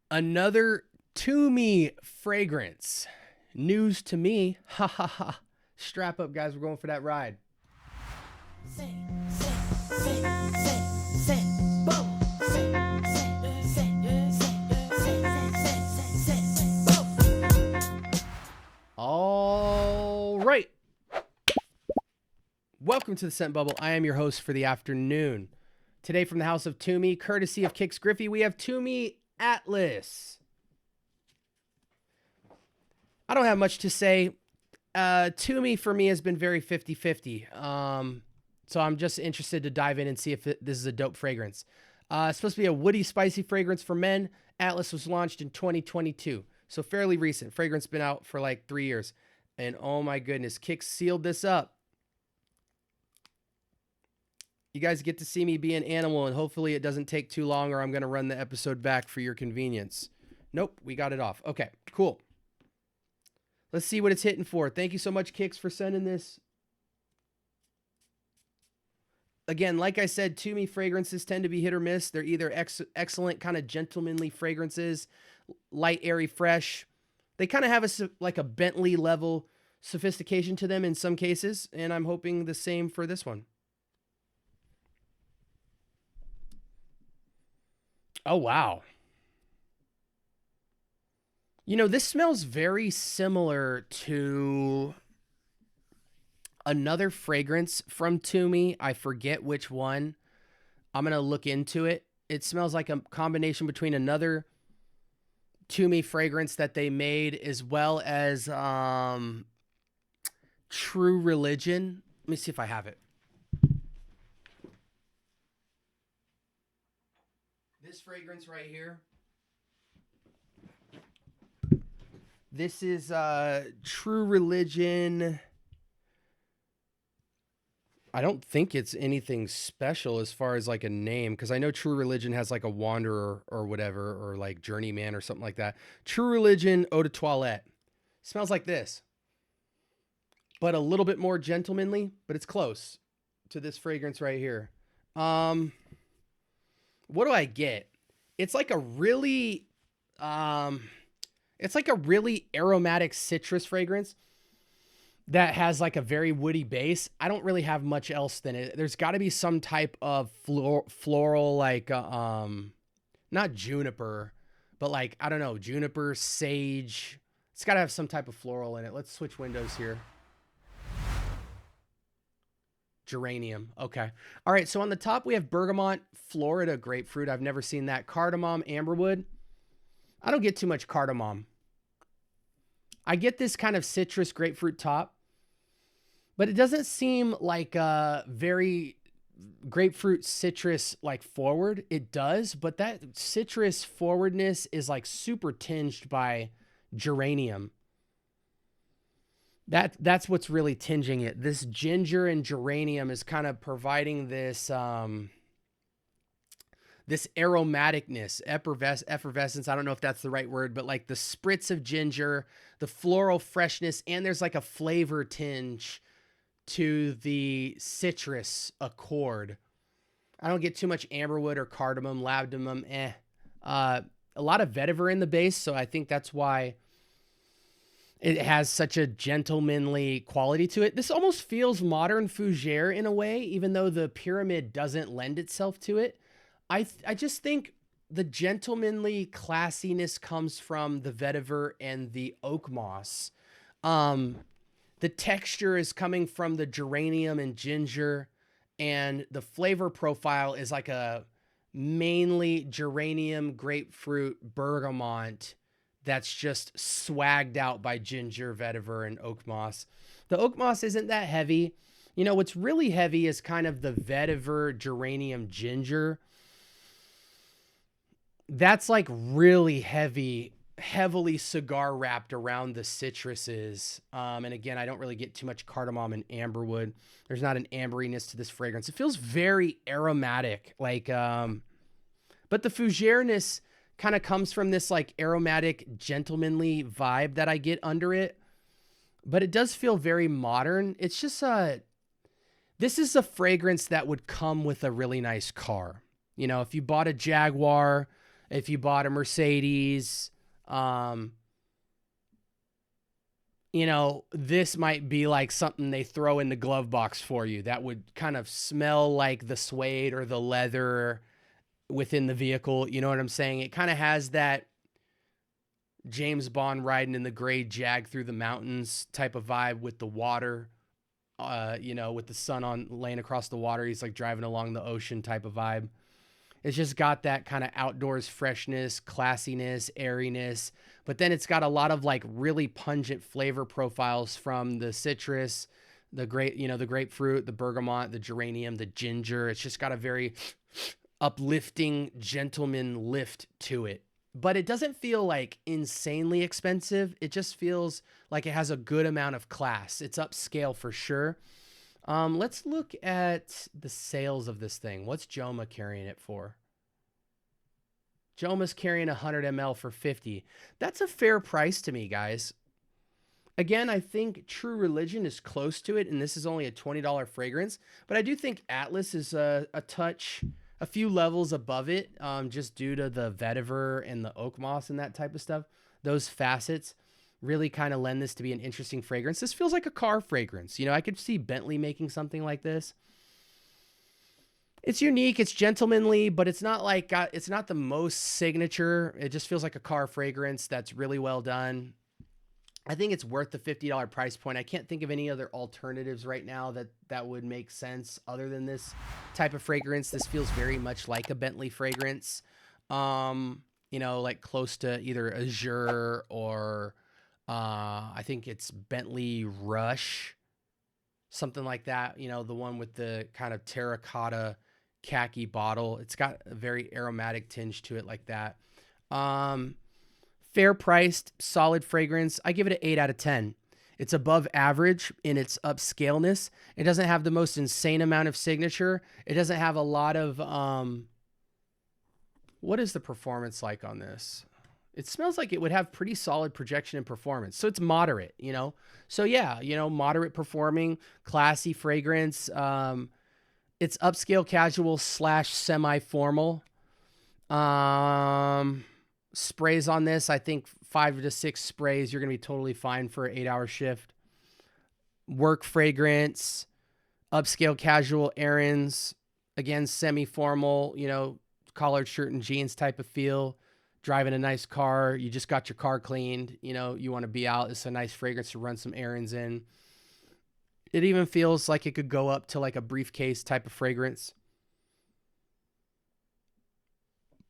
Another TUMI fragrance. News to me. Ha ha ha. Strap up, guys. We're going for that ride. All right. Welcome to the Scent Bubble. I am your host for the afternoon. Today from the house of TUMI, courtesy of Kix Griffey, we have TUMI Atlas. I don't have much to say. TUMI for me has been very 50-50. So I'm just interested to dive in and see if this is a dope fragrance. It's supposed to be a woody, spicy fragrance for men. Atlas was launched in 2022, so fairly recent. Fragrance been out for like 3 years. And oh my goodness, Kix sealed this up. You guys get to see me be an animal, and hopefully it doesn't take too long or I'm going to run the episode back for your convenience. Nope, we got it off. Okay, cool. Let's see what it's hitting for. Thank you so much, Kix, for sending this. Again, like I said, TUMI fragrances tend to be hit or miss. They're either excellent kind of gentlemanly fragrances, light, airy, fresh. They kind of have like a Bentley level sophistication to them in some cases, and I'm hoping the same for this one. Oh, wow. You know, this smells very similar to another fragrance from TUMI. I forget which one. I'm going to look into it. It smells like a combination between another TUMI fragrance that they made as well as True Religion. Let me see if I have it. This fragrance right here. This is True Religion. I don't think it's anything special as far as like a name, because I know True Religion has like a Wanderer or whatever, or like Journeyman or something like that. True Religion Eau de Toilette. Smells like this, but a little bit more gentlemanly, but it's close to this fragrance right here. What do I get? It's like a really, aromatic citrus fragrance that has like a very woody base. I don't really have much else than it. There's got to be some type of floral, like, not juniper, but like, I don't know, juniper, sage. It's got to have some type of floral in it. Let's switch windows here. Geranium. Okay. All right. So on the top, we have bergamot, Florida grapefruit. I've never seen that. Cardamom, amberwood. I don't get too much cardamom. I get this kind of citrus grapefruit top, but it doesn't seem like a very grapefruit citrus like forward. It does, but that citrus forwardness is like super tinged by geranium. That's what's really tinging it. This ginger and geranium is kind of providing this this aromaticness, effervescence. I don't know if that's the right word, but like the spritz of ginger, the floral freshness, and there's like a flavor tinge to the citrus accord. I don't get too much amberwood or cardamom, labdanum, a lot of vetiver in the base, so I think that's why it has such a gentlemanly quality to it. This almost feels modern fougere in a way, even though the pyramid doesn't lend itself to it. I just think the gentlemanly classiness comes from the vetiver and the oak moss. The texture is coming from the geranium and ginger, and the flavor profile is like a mainly geranium, grapefruit, bergamot that's just swagged out by ginger, vetiver, and oak moss. The oak moss isn't that heavy. You know, what's really heavy is kind of the vetiver, geranium, ginger. That's like really heavily cigar wrapped around the citruses. And again, I don't really get too much cardamom and amberwood. There's not an amberiness to this fragrance. It feels very aromatic, like, but the fougere-ness kind of comes from this like aromatic, gentlemanly vibe that I get under it. But it does feel very modern. It's just this is a fragrance that would come with a really nice car. You know, if you bought a Jaguar If you bought a Mercedes, you know, this might be like something they throw in the glove box for you that would kind of smell like the suede or the leather within the vehicle. You know what I'm saying? It kind of has that James Bond riding in the gray Jag through the mountains type of vibe with the water, you know, with the sun on laying across the water. He's like driving along the ocean type of vibe. It's just got that kind of outdoors freshness, classiness, airiness, but then it's got a lot of like really pungent flavor profiles from the citrus, the the grapefruit, the bergamot, the geranium, the ginger. It's just got a very uplifting gentleman lift to it. But it doesn't feel like insanely expensive. It just feels like it has a good amount of class. It's upscale for sure. Let's look at the sales of this thing. What's Joma carrying it for? Joma's carrying 100 ml for 50. That's a fair price to me, guys. Again, I think True Religion is close to it, and this is only a $20 fragrance. But I do think Atlas is a touch, a few levels above it, just due to the vetiver and the oak moss and that type of stuff. Those facets really kind of lend this to be an interesting fragrance. This feels like a car fragrance. You know, I could see Bentley making something like this. It's unique, it's gentlemanly, but it's not like, it's not the most signature. It just feels like a car fragrance that's really well done. I think it's worth the $50 price point. I can't think of any other alternatives right now that would make sense other than this type of fragrance. This feels very much like a Bentley fragrance. You know, like close to either Azure or I think it's Bentley Rush, something like that. You know, the one with the kind of terracotta khaki bottle. It's got a very aromatic tinge to it like that. Fair priced, solid fragrance. I give it an 8 out of 10. It's above average in its upscaleness. It doesn't have the most insane amount of signature. It doesn't have a lot of, what is the performance like on this? It smells like it would have pretty solid projection and performance. So it's moderate, you know? So yeah, you know, moderate performing, classy fragrance. It's upscale casual / semi-formal. Sprays on this, I think 5 to 6 sprays, you're going to be totally fine for an 8-hour shift. Work fragrance, upscale casual errands, again, semi-formal, you know, collared shirt and jeans type of feel. Driving a nice car, you just got your car cleaned, you know, you want to be out. It's a nice fragrance to run some errands in. It even feels like it could go up to like a briefcase type of fragrance.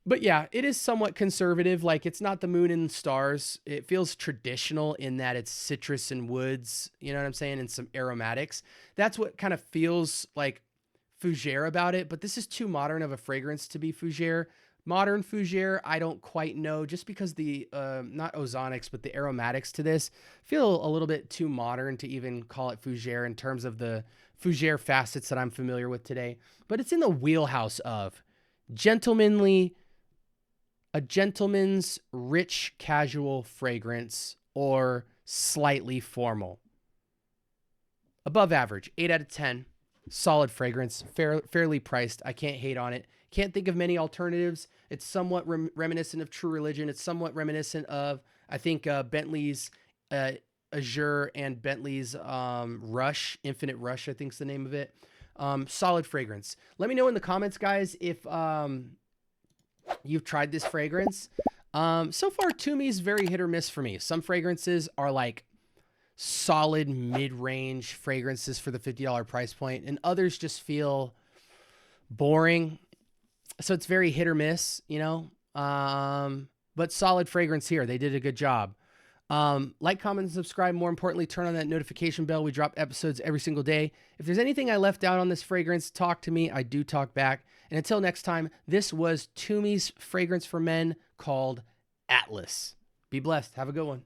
But yeah, it is somewhat conservative. Like, it's not the moon and stars. It feels traditional in that it's citrus and woods, you know what I'm saying? And some aromatics. That's what kind of feels like fougere about it. But this is too modern of a fragrance to be fougere. Modern fougere, I don't quite know, just because the, not ozonics, but the aromatics to this feel a little bit too modern to even call it fougere in terms of the fougere facets that I'm familiar with today. But it's in the wheelhouse of gentlemanly, a gentleman's rich casual fragrance, or slightly formal. Above average, 8 out of 10. Solid fragrance, fairly priced. I can't hate on it. Can't think of many alternatives. It's somewhat reminiscent of True Religion. It's somewhat reminiscent of, I think, Bentley's Azure and Bentley's Rush, Infinite Rush, I think is the name of it. Solid fragrance. Let me know in the comments, guys, if you've tried this fragrance. So far, TUMI is very hit or miss for me. Some fragrances are like solid mid-range fragrances for the $50 price point, and others just feel boring. So it's very hit or miss, you know, but solid fragrance here. They did a good job. Like, comment, and subscribe. More importantly, turn on that notification bell. We drop episodes every single day. If there's anything I left out on this fragrance, talk to me. I do talk back. And until next time, this was TUMI's fragrance for men called Atlas. Be blessed. Have a good one.